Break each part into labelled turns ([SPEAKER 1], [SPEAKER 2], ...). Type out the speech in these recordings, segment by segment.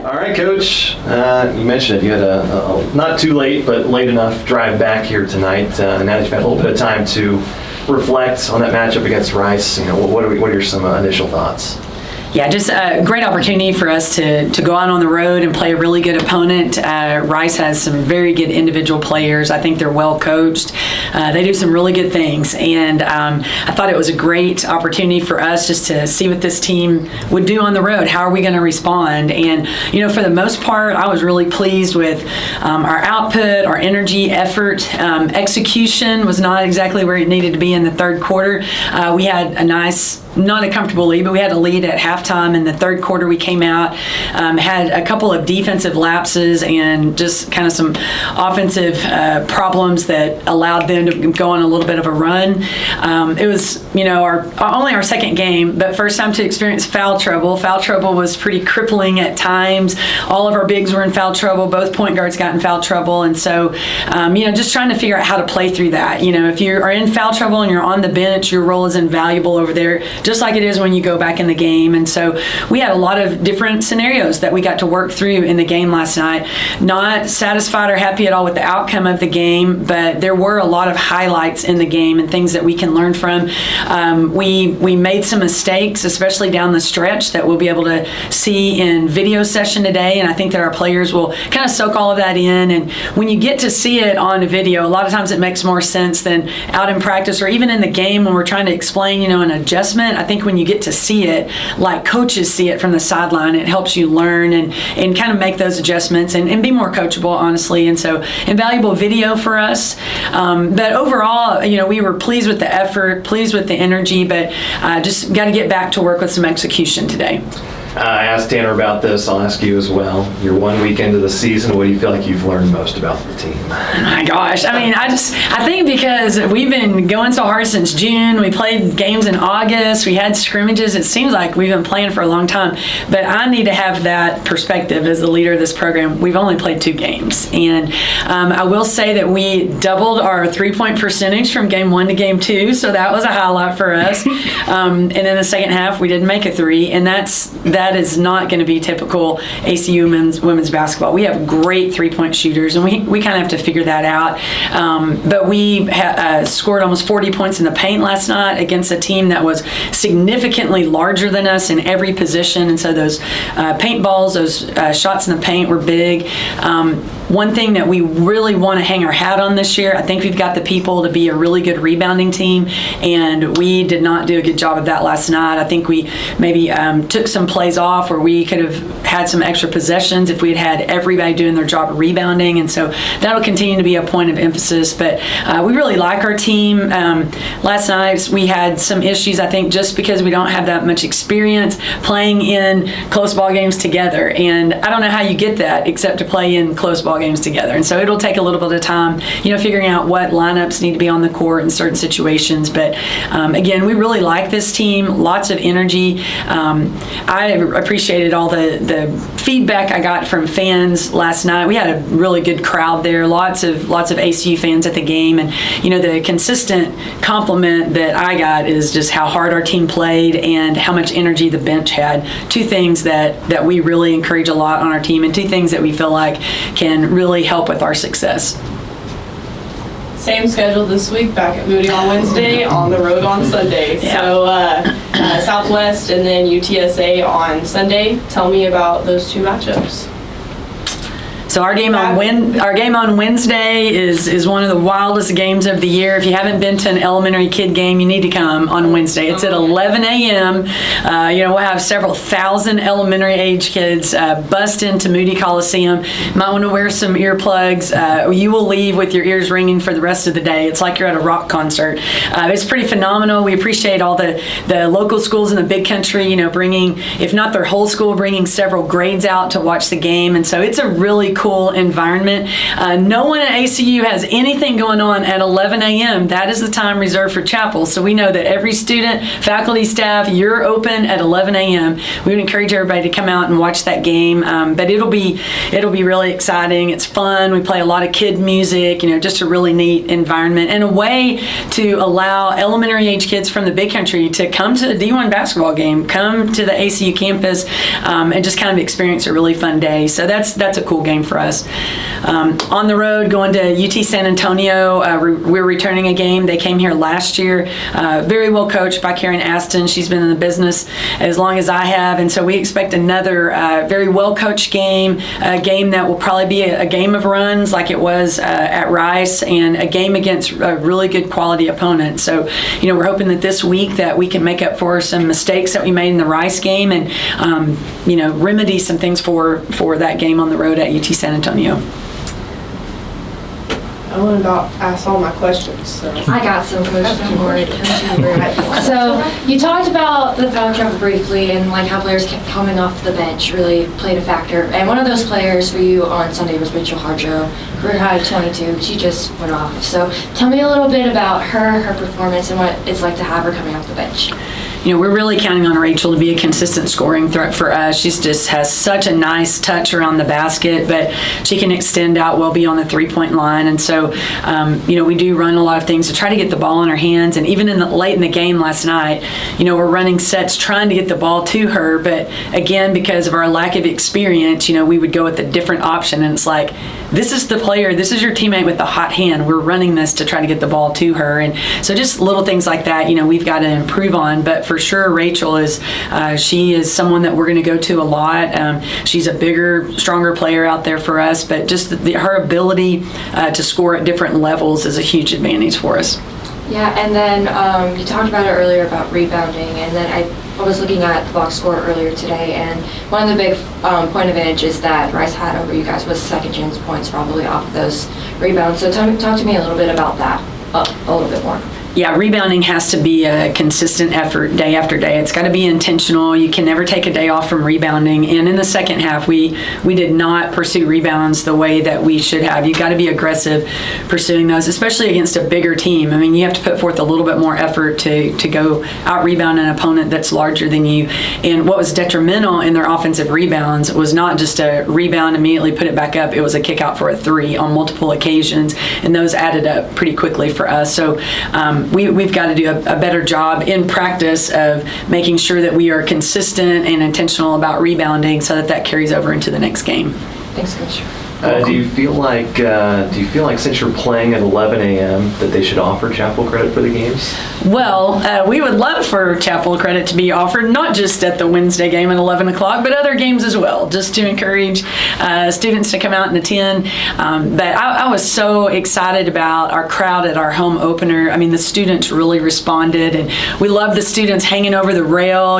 [SPEAKER 1] All right, Coach. You mentioned it. You had a not too late, but late enough drive back here tonight. Now that you've had a little bit of time to reflect on that matchup against Rice, what are some initial thoughts?
[SPEAKER 2] Yeah, just a great opportunity for us to go out on the road and play a really good opponent. Rice has some very good individual players. I think they're well coached. They do some really good things. And I thought it was a great opportunity for us just to see what this team would do on the road. How are we going to respond? And, for the most part, I was really pleased with our output, our energy, effort. Execution was not exactly where it needed to be in the third quarter. We had a nice, not a comfortable lead, but we had a lead at halftime. In the third quarter, we came out, had a couple of defensive lapses and just kind of some offensive problems that allowed them to go on a little bit of a run. It was, only our second game, but first time to experience foul trouble. Foul trouble was pretty crippling at times. All of our bigs were in foul trouble. Both point guards got in foul trouble. And so, just trying to figure out how to play through that. If you are in foul trouble and you're on the bench, your role is invaluable over there, just like it is when you go back in the game. And so we had a lot of different scenarios that we got to work through in the game last night. Not satisfied or happy at all with the outcome of the game, but there were a lot of highlights in the game and things that we can learn from. We made some mistakes, especially down the stretch, that we'll be able to see in video session today, and I think that our players will kind of soak all of that in. And when you get to see it on a video, a lot of times it makes more sense than out in practice or even in the game when we're trying to explain, an adjustment. I think when you get to see it, like coaches see it from the sideline, it helps you learn and kind of make those adjustments and be more coachable, honestly. And so invaluable video for us. But overall, we were pleased with the effort, pleased with the energy, but just got to get back to work with some execution today.
[SPEAKER 1] I asked Tanner about this. I'll ask you as well. You're 1 week into the season. What do you feel like you've learned most about the team?
[SPEAKER 2] Oh my gosh. I think because we've been going so hard since June. We played games in August. We had scrimmages. It seems like we've been playing for a long time. But I need to have that perspective as the leader of this program. We've only played 2 games. And I will say that we doubled our 3-point percentage from game 1 to game 2. So that was a highlight for us. And in the second half, we didn't make a 3. And that is not going to be typical ACU women's basketball. We have great 3-point shooters, and we kind of have to figure that out. But we scored almost 40 points in the paint last night against a team that was significantly larger than us in every position. And so those paint balls, those shots in the paint were big. One thing that we really want to hang our hat on this year, I think we've got the people to be a really good rebounding team, and we did not do a good job of that last night. I think we maybe took some plays off where we could have had some extra possessions if we had everybody doing their job of rebounding, and so that'll continue to be a point of emphasis. But we really like our team. Last night we had some issues, I think, just because we don't have that much experience playing in close ball games together, and I don't know how you get that except to play in close ball games together. And so it'll take a little bit of time, figuring out what lineups need to be on the court in certain situations. But again, we really like this team, lots of energy. I appreciated all the feedback I got from fans last night. We had a really good crowd there, lots of ACU fans at the game. And, the consistent compliment that I got is just how hard our team played and how much energy the bench had. 2 things that we really encourage a lot on our team, and 2 things that we feel like can really help with our success.
[SPEAKER 3] Same schedule this week, back at Moody on Wednesday, on the road on Sunday. Yeah. So Southwest and then UTSA on Sunday. Tell me about those 2 matchups.
[SPEAKER 2] So our game on Wednesday is one of the wildest games of the year. If you haven't been to an elementary kid game, you need to come on Wednesday. It's at 11 a.m. We'll have several thousand elementary age kids bust into Moody Coliseum. Might want to wear some earplugs. You will leave with your ears ringing for the rest of the day. It's like you're at a rock concert. It's pretty phenomenal. We appreciate all the local schools in the big country, bringing, if not their whole school, bringing several grades out to watch the game. And so it's a really cool cool environment. No one at ACU has anything going on at 11 a.m. That is the time reserved for chapel. So we know that every student, faculty, staff, you're open at 11 a.m. We would encourage everybody to come out and watch that game. But it'll be really exciting. It's fun. We play a lot of kid music, just a really neat environment and a way to allow elementary age kids from the big country to come to a D1 basketball game, come to the ACU campus, and just kind of experience a really fun day. So that's a cool game for us. On the road, going to UT San Antonio, we're returning a game. They came here last year, very well coached by Karen Aston. She's been in the business as long as I have, and so we expect another very well coached game, a game that will probably be a game of runs like it was at Rice, and a game against a really good quality opponent. So, we're hoping that this week that we can make up for some mistakes that we made in the Rice game and, remedy some things for that game on the road at UT San Antonio.
[SPEAKER 3] I want to ask all my questions. So.
[SPEAKER 4] I got some questions for it. So you talked about the foul trouble briefly and how players kept coming off the bench really played a factor. And one of those players for you on Sunday was Rachel Harjo, career high 22. She just went off. So tell me a little bit about her performance, and what it's like to have her coming off the bench.
[SPEAKER 2] We're really counting on Rachel to be a consistent scoring threat for us. She just has such a nice touch around the basket, but she can extend out well beyond the three-point line. And so, we do run a lot of things to try to get the ball in her hands. And even late in the game last night, we're running sets trying to get the ball to her. But again, because of our lack of experience, we would go with a different option. And it's like, this is the player, this is your teammate with the hot hand. We're running this to try to get the ball to her. And so just little things like that, we've got to improve on. But for sure, Rachel she is someone that we're going to go to a lot. She's a bigger, stronger player out there for us, but just her ability to score at different levels is a huge advantage for us.
[SPEAKER 4] Yeah, and then you talked about it earlier about rebounding, and then I was looking at the box score earlier today, and one of the big point advantages that Rice had over you guys was second chance points, probably off of those rebounds. So talk to me a little bit about that, a little bit more.
[SPEAKER 2] Yeah, rebounding has to be a consistent effort day after day. It's got to be intentional. You can never take a day off from rebounding. And in the second half, we did not pursue rebounds the way that we should have. You've got to be aggressive pursuing those, especially against a bigger team. I mean, you have to put forth a little bit more effort to go out-rebound an opponent that's larger than you. And what was detrimental in their offensive rebounds was not just a rebound, immediately put it back up. It was a kick out for a three on multiple occasions, and those added up pretty quickly for us. So we've got to do a better job in practice of making sure that we are consistent and intentional about rebounding so that carries over into the next game.
[SPEAKER 4] Thanks, Coach.
[SPEAKER 1] Do you feel like since you're playing at 11 a.m. that they should offer chapel credit for the games?
[SPEAKER 2] Well, we would love for chapel credit to be offered, not just at the Wednesday game at 11 o'clock, but other games as well, just to encourage students to come out and attend. But I was so excited about our crowd at our home opener. I mean, the students really responded, and we love the students hanging over the rail,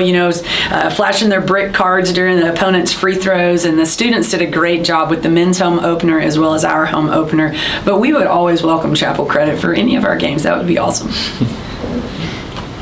[SPEAKER 2] flashing their brick cards during the opponent's free throws, and the students did a great job with the men's home opener as well as our home opener. But we would always welcome chapel credit for any of our games. That would be awesome.